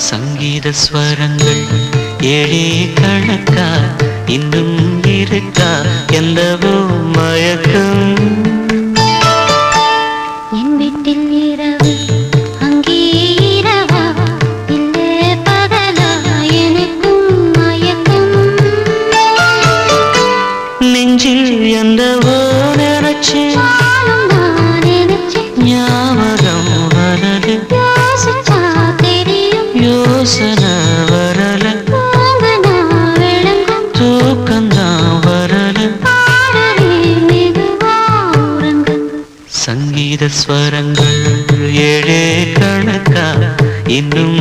சங்கீத ஸ்வரங்கள் ஏழே கணக்கா இன்னும் இருக்கா எந்தவோ மயக்கம் என் வீட்டில் இரவு அங்கே இரவா இல்லே பகலா எனக்கும் மயக்கம் நெஞ்சில் எந்தவோ நினைச்சு ஞாபகம் வரது யோசனை வரல தூக்கந்தான் வரல சங்கீத ஸ்வரங்கள் ஏழே கணக்கா இன்னும்